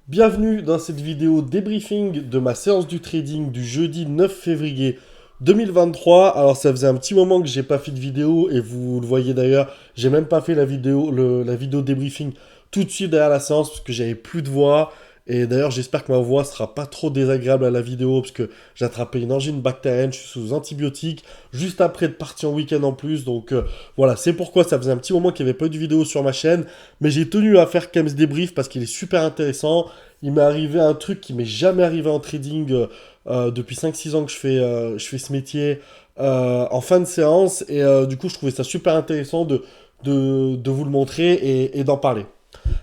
Bienvenue dans cette vidéo débriefing de ma séance du trading du jeudi 9 février 2023. Alors ça faisait un petit moment que j'ai pas fait de vidéo et vous le voyez d'ailleurs, j'ai même pas fait la vidéo, la vidéo débriefing tout de suite derrière la séance parce que j'avais plus de voix. Et d'ailleurs j'espère que ma voix sera pas trop désagréable à la vidéo parce que j'ai attrapé une angine bactérienne, je suis sous antibiotiques, juste après de partir en week-end en plus. Donc voilà, c'est pourquoi ça faisait un petit moment qu'il n'y avait pas eu de vidéo sur ma chaîne. Mais j'ai tenu à faire quand même ce débrief parce qu'il est super intéressant. Il m'est arrivé un truc qui m'est jamais arrivé en trading depuis 5 6 ans que je fais ce métier en fin de séance. Et du coup, je trouvais ça super intéressant de vous le montrer et d'en parler.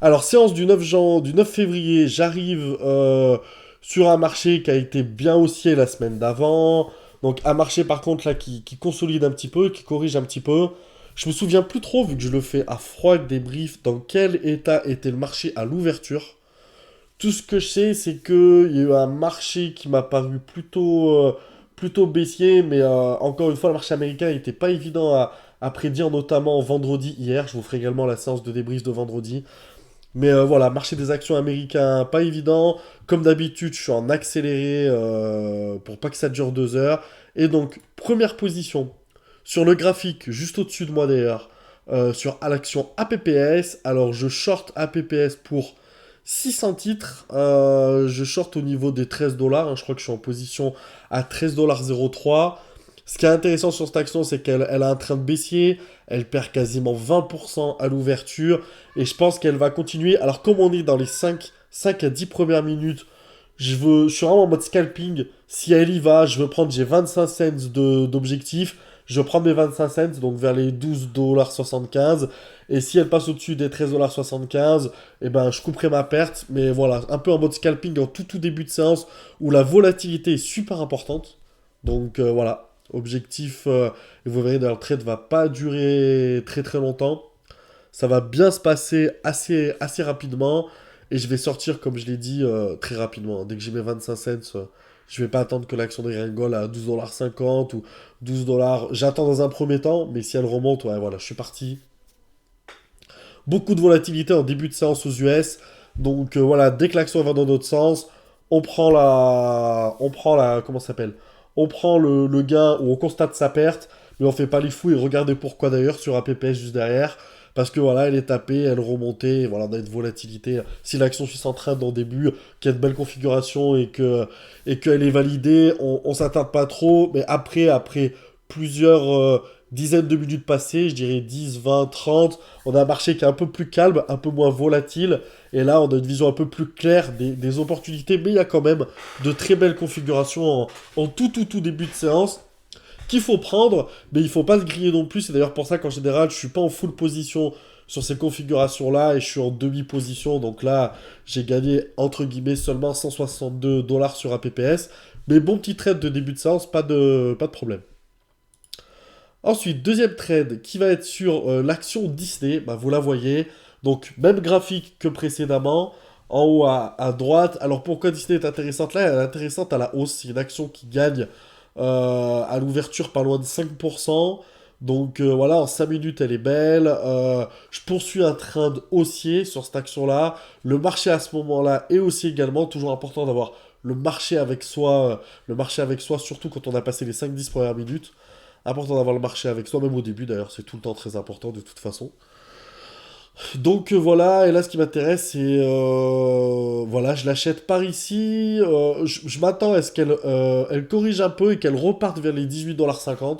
Alors, séance du 9 février, j'arrive sur un marché qui a été bien haussier la semaine d'avant. Donc, un marché par contre là qui consolide un petit peu, qui corrige un petit peu. Je me souviens plus trop, vu que je le fais à froid avec des briefs, dans quel état était le marché à l'ouverture. Tout ce que je sais, c'est qu'il y a eu un marché qui m'a paru plutôt baissier, mais encore une fois, le marché américain n'était pas évident à prédire, notamment vendredi hier. Je vous ferai également la séance de débrief de vendredi. Mais voilà, marché des actions américains, pas évident. Comme d'habitude, je suis en accéléré pour pas que ça dure 2 heures. Et donc, première position, sur le graphique, juste au-dessus de moi d'ailleurs, sur à l'action APPS. Alors, je short APPS pour 600 titres. Je short au niveau des 13 dollars. Je crois que je suis en position à 13,03 $. Ce qui est intéressant sur cette action, c'est qu'elle a un train de baissier. Elle perd quasiment 20% à l'ouverture. Et je pense qu'elle va continuer. Alors, comme on est dans les 5 à 10 premières minutes, je suis vraiment en mode scalping. Si elle y va, j'ai 25 cents d'objectif. Je prends mes 25 cents, donc vers les 12,75 $. Et si elle passe au-dessus des 13,75 $, eh ben, je couperai ma perte. Mais voilà, un peu en mode scalping en tout début de séance où la volatilité est super importante. Donc voilà, objectif, et vous verrez, le trade va pas durer très très longtemps. Ça va bien se passer assez rapidement. Et je vais sortir, comme je l'ai dit, très rapidement. Dès que j'ai mes 25 cents, je vais pas attendre que l'action dégringole à 12,50 $ ou 12 dollars. J'attends dans un premier temps, mais si elle remonte, ouais, voilà, je suis parti. Beaucoup de volatilité en début de séance aux US. Donc voilà, dès que l'action va dans notre sens, comment ça s'appelle? On prend le gain ou on constate sa perte, mais on fait pas les fous et regardez pourquoi d'ailleurs sur APPS juste derrière. Parce que voilà, elle est tapée, elle remontait, voilà, on a une volatilité. Si l'action suit s'entraîne dans le début, qu'il y a de belles configurations et qu'elle est validée, on s'attarde pas trop. Mais après plusieurs dizaines de minutes passées, je dirais 10, 20, 30, on a un marché qui est un peu plus calme, un peu moins volatile. Et là, on a une vision un peu plus claire des opportunités. Mais il y a quand même de très belles configurations en tout début de séance qu'il faut prendre, mais il faut pas se griller non plus. C'est d'ailleurs pour ça qu'en général, je suis pas en full position sur ces configurations-là et je suis en demi-position. Donc là, j'ai gagné entre guillemets seulement 162 dollars sur APPS. Mais bon petit trade de début de séance, pas de problème. Ensuite, deuxième trade qui va être sur l'action Disney. Bah, vous la voyez. Donc, même graphique que précédemment. En haut à droite. Alors, pourquoi Disney est intéressante là? Elle est intéressante à la hausse. C'est une action qui gagne à l'ouverture pas loin de 5%. Donc voilà, en 5 minutes, elle est belle. Je poursuis un trend haussier sur cette action-là. Le marché à ce moment-là est haussier également. Toujours important d'avoir le marché avec soi, surtout quand on a passé les 5 10 premières minutes. Important d'avoir le marché avec soi, même au début d'ailleurs, c'est tout le temps très important de toute façon. Donc voilà, et là ce qui m'intéresse c'est voilà, je l'achète par ici. Je m'attends à ce qu'elle elle corrige un peu et qu'elle reparte vers les 18,50 $.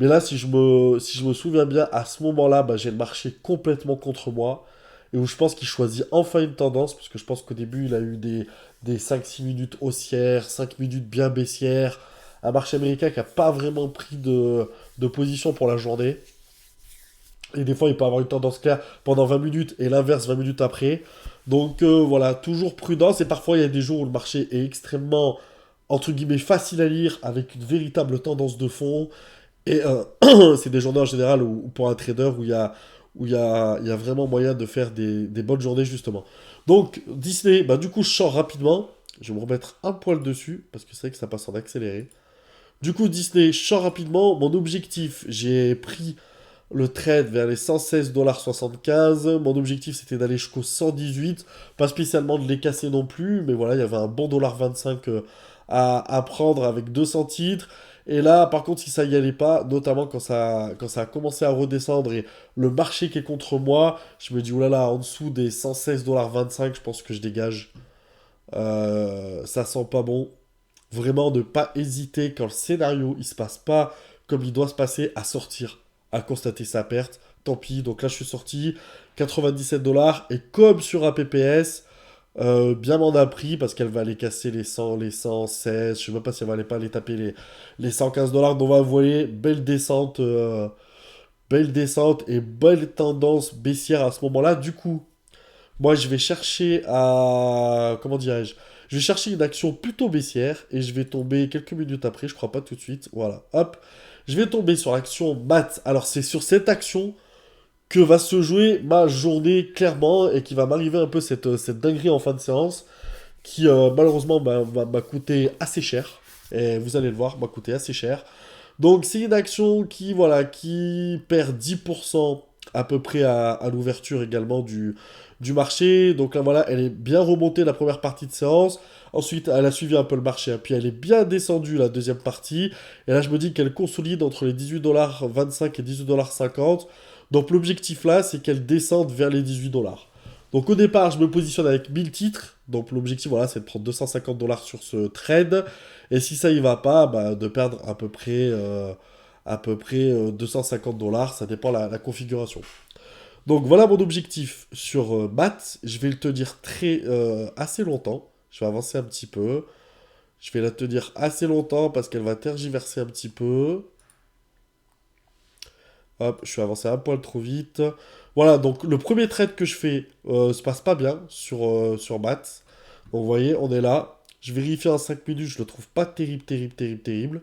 Mais là, si je me souviens bien, à ce moment-là, bah, j'ai le marché complètement contre moi. Et où je pense qu'il choisit enfin une tendance, parce que je pense qu'au début, il a eu des 5 6 minutes haussières, 5 minutes bien baissières. Un marché américain qui n'a pas vraiment pris de position pour la journée. Et des fois, il peut avoir une tendance claire pendant 20 minutes et l'inverse 20 minutes après. Donc voilà, toujours prudence. Et parfois, il y a des jours où le marché est extrêmement, entre guillemets, facile à lire, avec une véritable tendance de fond. Et c'est des journées en général où pour un trader il y a vraiment moyen de faire des bonnes journées, justement. Donc, Disney, bah, du coup, je sors rapidement. Je vais me remettre un poil dessus, parce que c'est vrai que ça passe en accéléré. Du coup, Disney, je sors rapidement. Mon objectif, j'ai pris le trade vers les 116,75 $. Mon objectif, c'était d'aller jusqu'au 118. Pas spécialement de les casser non plus, mais voilà, il y avait un bon $25 à prendre avec 200 titres. Et là, par contre, si ça y allait pas, notamment quand ça a commencé à redescendre et le marché qui est contre moi, je me dis, oulala, en dessous des 116,25 $, je pense que je dégage. Ça sent pas bon. Vraiment, ne pas hésiter quand le scénario il se passe pas comme il doit se passer à sortir, à constater sa perte. Tant pis, donc là je suis sorti, 97 $. Et comme sur APPS, bien m'en a pris parce qu'elle va aller casser les 100, les 116. Je sais même pas si elle va aller pas aller taper les 115 $. Donc on va voler, belle descente et belle tendance baissière à ce moment-là. Du coup, moi, je vais chercher à... Comment dirais-je? Je vais chercher une action plutôt baissière et je vais tomber quelques minutes après, je crois pas tout de suite. Voilà, hop. Je vais tomber sur l'action MAT. Alors, c'est sur cette action que va se jouer ma journée clairement et qui va m'arriver un peu cette dinguerie en fin de séance qui, malheureusement, m'a coûté assez cher. Et vous allez le voir, m'a coûté assez cher. Donc, c'est une action qui, voilà, qui perd 10% à peu près à l'ouverture également du marché. Donc là, voilà, elle est bien remontée la première partie de séance. Ensuite, elle a suivi un peu le marché, hein. Puis elle est bien descendue la deuxième partie. Et là, je me dis qu'elle consolide entre les 18,25 $ et 18,50 $. Donc l'objectif là, c'est qu'elle descende vers les 18 $. Donc au départ, je me positionne avec 1000 titres. Donc l'objectif, voilà, c'est de prendre 250 $ sur ce trade. Et si ça y va pas, bah, de perdre à peu près 250 $. Ça dépend la configuration. Donc voilà mon objectif sur maths. Je vais le tenir assez longtemps. Je vais avancer un petit peu. Je vais la tenir assez longtemps parce qu'elle va tergiverser un petit peu. Hop, je suis avancé un poil trop vite. Voilà, donc le premier trade que je fais se passe pas bien sur maths. Donc vous voyez, on est là. Je vérifie en 5 minutes, je le trouve pas terrible, terrible, terrible, terrible.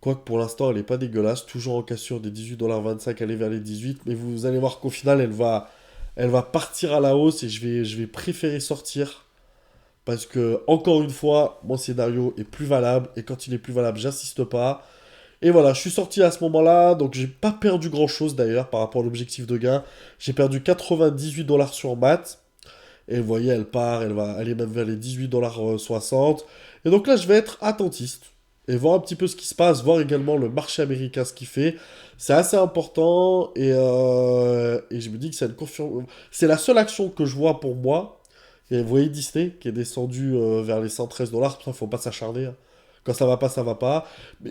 Quoique pour l'instant, elle est pas dégueulasse. Toujours en cassure des 18,25 $, aller vers les 18. Mais vous allez voir qu'au final, elle va partir à la hausse et je vais préférer sortir. Parce que, encore une fois, mon scénario est plus valable. Et quand il est plus valable, j'insiste pas. Et voilà, je suis sorti à ce moment-là. Donc, j'ai pas perdu grand-chose d'ailleurs par rapport à l'objectif de gain. J'ai perdu 98 $ sur maths. Et vous voyez, elle part, elle va aller même vers les 18,60 $. Et donc là, je vais être attentiste et voir un petit peu ce qui se passe, voir également le marché américain, ce qu'il fait. C'est assez important et je me dis que c'est la seule action que je vois pour moi. Et vous voyez Disney qui est descendu vers les 113 $. Pour ça, faut pas s'acharner, hein. Quand ça va pas, ça va pas. Mais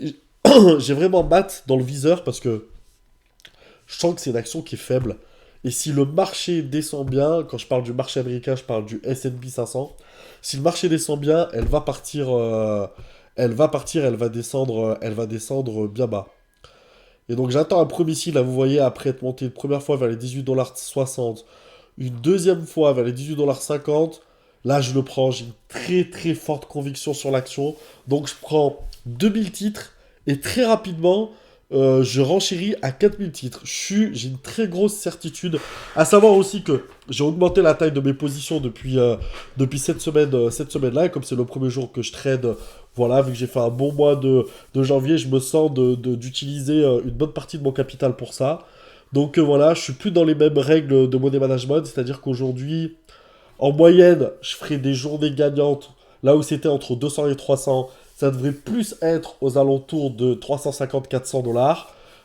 j'ai vraiment maths dans le viseur parce que je sens que c'est une action qui est faible. Et si le marché descend bien, quand je parle du marché américain, je parle du S&P 500, si le marché descend bien, elle va descendre bien bas. Et donc j'attends un premier signe, là vous voyez, après être monté une première fois vers les 18,60 $, une deuxième fois vers les 18,50 $, là je le prends, j'ai une très très forte conviction sur l'action. Donc je prends 2000 titres et très rapidement, je renchéris à 4000 titres. J'ai une très grosse certitude. À savoir aussi que j'ai augmenté la taille de mes positions depuis cette semaine-là. Et comme c'est le premier jour que je trade, voilà, vu que j'ai fait un bon mois de janvier, je me sens d'utiliser une bonne partie de mon capital pour ça. Donc voilà, je suis plus dans les mêmes règles de money management. C'est-à-dire qu'aujourd'hui, en moyenne, je ferai des journées gagnantes. Là où c'était entre 200 et 300, ça devrait plus être aux alentours de 350-400 $.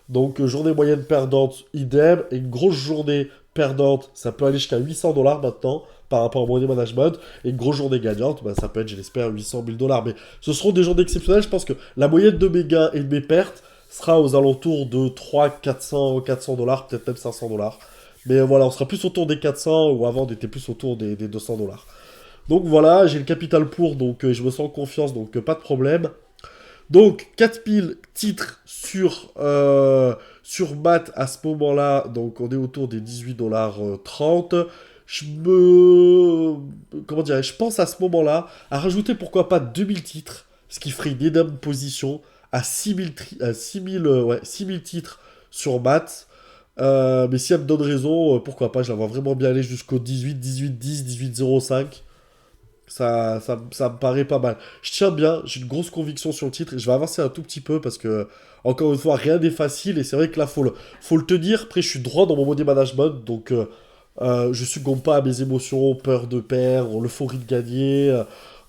Donc, journée moyenne perdante, idem. Et une grosse journée perdante, ça peut aller jusqu'à 800 $ maintenant par rapport au money management. Et une grosse journée gagnante, bah, ça peut être, je l'espère, 800 000 $. Mais ce seront des journées exceptionnelles. Je pense que la moyenne de mes gains et de mes pertes sera aux alentours de 400 $, peut-être même 500 $. Mais voilà, on sera plus autour des 400 ou avant on était plus autour des 200 $. Donc voilà, j'ai le capital pour, donc je me sens confiance, donc pas de problème. Donc 4000 titres sur BAT à ce moment-là, donc on est autour des 18,30 $. Comment dire, je pense à ce moment-là à rajouter pourquoi pas 2000 titres, ce qui ferait une énorme position à 6000 titres sur BAT. Mais si elle me donne raison, pourquoi pas, je la vois vraiment bien aller jusqu'au 18, 18, 10, 18, 05. Ça me paraît pas mal. Je tiens bien, j'ai une grosse conviction sur le titre. Et je vais avancer un tout petit peu parce que, encore une fois, rien n'est facile. Et c'est vrai que là, faut le tenir. Après, je suis droit dans mon money management. Donc, je succombe pas à mes émotions, peur de perdre, l'euphorie de gagner.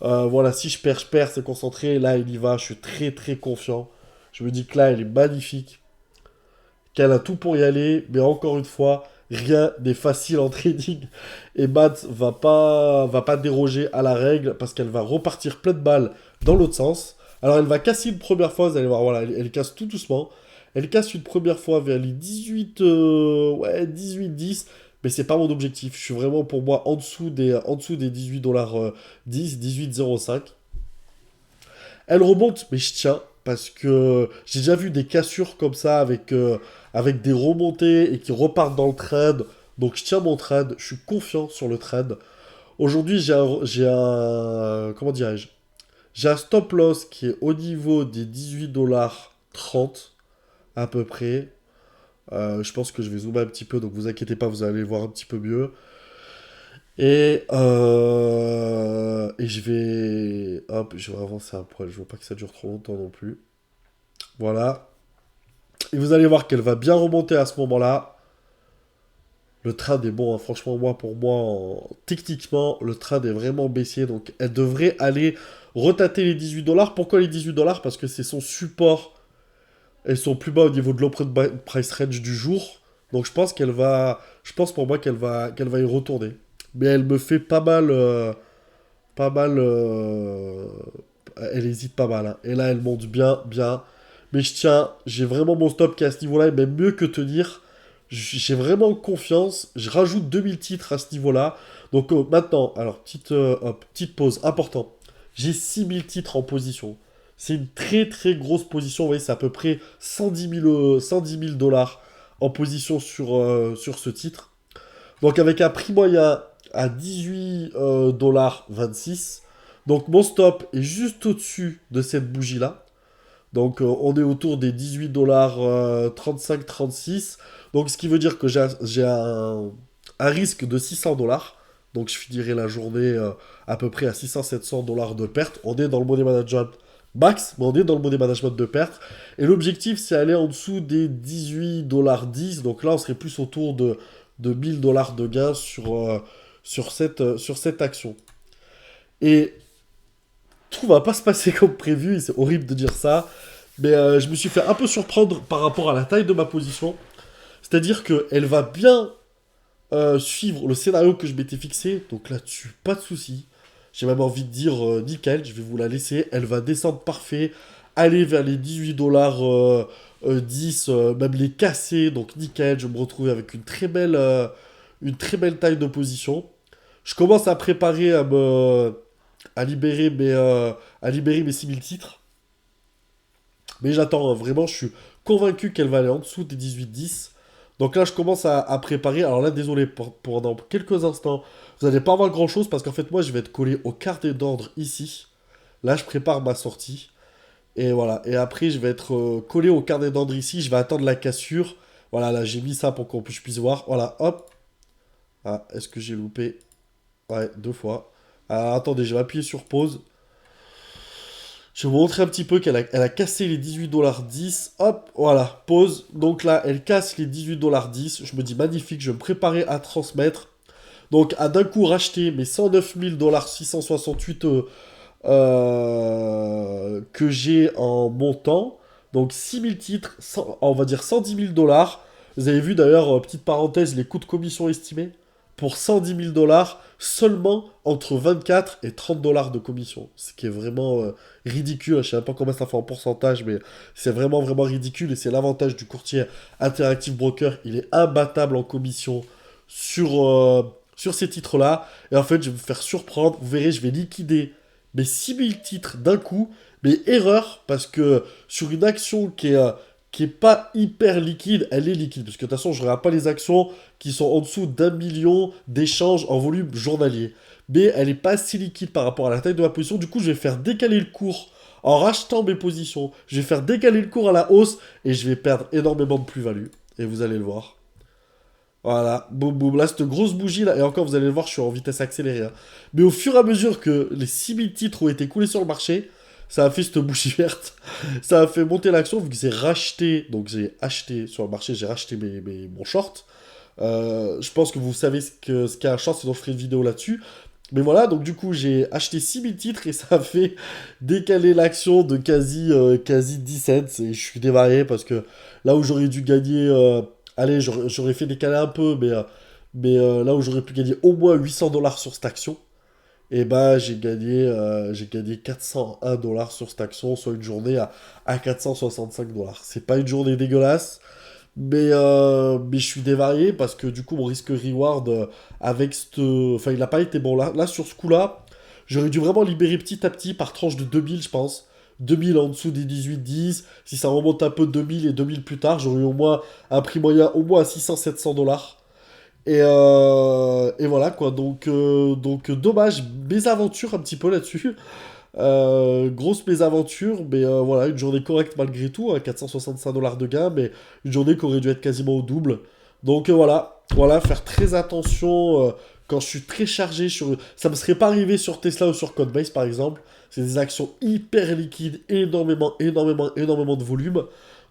Voilà, si je perds, c'est concentré. Là, il y va. Je suis très, très confiant. Je me dis que là, elle est magnifique, qu'elle a tout pour y aller, mais encore une fois, rien n'est facile en trading. Et Matt va pas déroger à la règle parce qu'elle va repartir plein de balles dans l'autre sens. Alors elle va casser une première fois, vous allez voir, voilà, elle casse tout doucement. Elle casse une première fois vers les 18, ouais, 18-10. Mais c'est pas mon objectif. Je suis vraiment pour moi en dessous des 18 $ 10, 18,05. Elle remonte, mais je tiens, parce que j'ai déjà vu des cassures comme ça avec des remontées et qui repartent dans le trade. Donc je tiens mon trade, je suis confiant sur le trade. Aujourd'hui, comment dirais-je? J'ai un stop loss qui est au niveau des 18,30 $ à peu près. Je pense que je vais zoomer un petit peu, donc vous inquiétez pas, vous allez voir un petit peu mieux. Et je vais... Hop, je vais avancer un poil. Je veux pas que ça dure trop longtemps non plus. Voilà. Et vous allez voir qu'elle va bien remonter à ce moment-là. Le trade est bon, hein. Franchement, pour moi, techniquement, le trade est vraiment baissier. Donc, elle devrait aller retater les 18 $. Pourquoi les 18 $? Parce que c'est son support. Elles sont plus bas au niveau de l'open price range du jour. Donc, je pense pour moi qu'elle va y retourner. Mais elle me fait pas mal. Pas mal. Elle hésite pas mal, hein. Et là, elle monte bien, bien. Mais je tiens, j'ai vraiment mon stop qui est à ce niveau-là, et même mieux que tenir. J'ai vraiment confiance. Je rajoute 2000 titres à ce niveau-là. Donc maintenant, alors, petite pause, important. J'ai 6000 titres en position. C'est une très très grosse position. Vous voyez, c'est à peu près 110 000 dollars en position sur ce titre. Donc avec un prix moyen à 18 $26. Donc mon stop est juste au-dessus de cette bougie-là. Donc on est autour des 18 35-36. Donc ce qui veut dire que j'ai un risque de 600 $. Donc je finirai la journée à peu près à 600-700 $ de perte. On est dans le money management max, mais on est dans le money management de perte. Et l'objectif, c'est aller en dessous des 18 $10. Donc là, on serait plus autour de 1000 $ de gain sur cette action. Et tout va pas se passer comme prévu, et c'est horrible de dire ça, mais je me suis fait un peu surprendre par rapport à la taille de ma position. C'est-à-dire qu'elle va bien suivre le scénario que je m'étais fixé, donc là-dessus, pas de souci. J'ai même envie de dire nickel, je vais vous la laisser. Elle va descendre parfait, aller vers les 18 $ 10, même les casser, donc nickel. Je me retrouve avec une très belle taille de position. Je commence à préparer à libérer mes 6000 titres. Mais j'attends, hein, vraiment, je suis convaincu qu'elle va aller en dessous des 18-10. Donc là, je commence à préparer. Alors là, désolé, pendant quelques instants, vous n'allez pas voir grand-chose parce qu'en fait, moi, je vais être collé au carnet d'ordre ici. Là, je prépare ma sortie. Et voilà. Et après, je vais être collé au carnet d'ordre ici. Je vais attendre la cassure. Voilà, là, j'ai mis ça pour qu'on puisse voir. Voilà, hop. Ah, est-ce que j'ai loupé? Ouais, deux fois. Alors, attendez, je vais appuyer sur pause. Je vais vous montrer un petit peu elle a cassé les 18 $ 10. Hop, voilà, pause. Donc là, elle casse les 18 $ 10. Je me dis magnifique, je vais me préparer à transmettre. Donc à d'un coup racheter mes 109 000 $ 668 que j'ai en montant. Donc 6000 titres, on va dire 110 000 $. Vous avez vu d'ailleurs, petite parenthèse, les coûts de commission estimés pour 110 000 $ seulement entre 24 et 30 $ de commission. Ce qui est vraiment ridicule. Je sais pas combien ça fait en pourcentage, mais c'est vraiment vraiment ridicule. Et c'est l'avantage du courtier Interactive Broker. Il est imbattable en commission sur ces titres-là. Et en fait, je vais me faire surprendre. Vous verrez, je vais liquider mes 6000 titres d'un coup. Mais erreur, parce que sur une action qui est pas hyper liquide, elle est liquide. Parce que de toute façon, je ne regarde pas les actions qui sont en dessous d'1 million d'échanges en volume journalier. Mais elle n'est pas assez liquide par rapport à la taille de ma position. Du coup, je vais faire décaler le cours en rachetant mes positions. Je vais faire décaler le cours à la hausse et je vais perdre énormément de plus-value. Et vous allez le voir. Voilà, boum boum. Là, cette grosse bougie là, et encore, vous allez le voir, je suis en vitesse accélérée, hein. Mais au fur et à mesure que les 6000 titres ont été coulés sur le marché, ça a fait cette bougie verte. Ça a fait monter l'action, vu que j'ai racheté, donc j'ai acheté sur le marché, j'ai racheté mon short. Je pense que vous savez ce qu'est un short, sinon je ferai une vidéo là-dessus. Mais voilà, donc du coup, j'ai acheté 6000 titres et ça a fait décaler l'action de quasi 10 cents. Et je suis démarré parce que là où j'aurais dû gagner, allez, j'aurais fait décaler un peu, mais là où j'aurais pu gagner au moins 800 dollars sur cette action, et bah j'ai gagné 401 dollars sur cette action, soit une journée à 465 dollars. C'est pas une journée dégueulasse. Mais je suis dévarié parce que du coup, mon risque-reward avec cette. Enfin, il n'a pas été bon. Là, sur ce coup-là, j'aurais dû vraiment libérer petit à petit par tranche de 2000, je pense. 2000 en dessous des 18-10. Si ça remonte un peu 2000 et 2000 plus tard, j'aurais eu au moins un prix moyen au moins à 600-700 dollars. Et voilà quoi. Donc dommage, mésaventure un petit peu là-dessus. Grosse mésaventure, mais voilà, une journée correcte malgré tout, hein, 465 dollars de gain, mais une journée qui aurait dû être quasiment au double. Donc voilà, faire très attention quand je suis très chargé sur. Ça me serait pas arrivé sur Tesla ou sur Coinbase par exemple. C'est des actions hyper liquides, énormément de volume.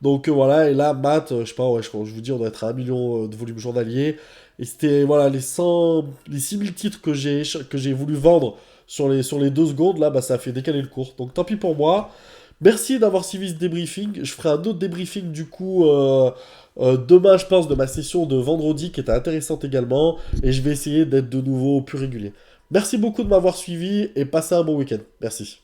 Donc voilà, et là, Matt, je sais pas, ouais, je vous dis, on doit être à 1 million de volume journalier. Et c'était, voilà, les 6000 titres que j'ai voulu vendre sur les 2 secondes, là, bah, ça a fait décaler le cours. Donc tant pis pour moi. Merci d'avoir suivi ce débriefing. Je ferai un autre débriefing, du coup, demain, je pense, de ma session de vendredi, qui était intéressante également. Et je vais essayer d'être de nouveau plus régulier. Merci beaucoup de m'avoir suivi et passez un bon week-end. Merci.